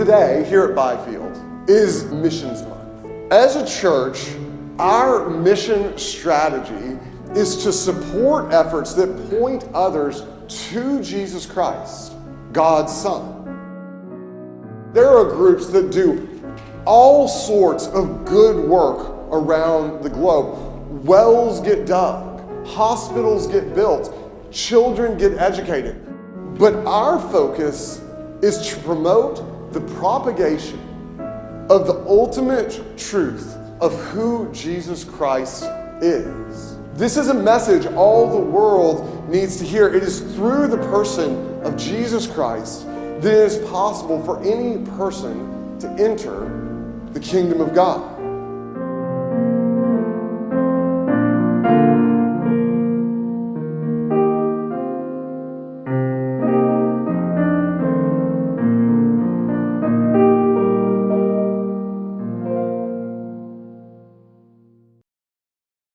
Today, here at Byfield, is Missions Month. As a church, our mission strategy is to support efforts that point others to Jesus Christ, God's Son. There are groups that do all sorts of good work around the globe. Wells get dug, hospitals get built, children get educated. But our focus is to promote the propagation of the ultimate truth of who Jesus Christ is. This is a message all the world needs to hear. It is through the person of Jesus Christ that it is possible for any person to enter the kingdom of God.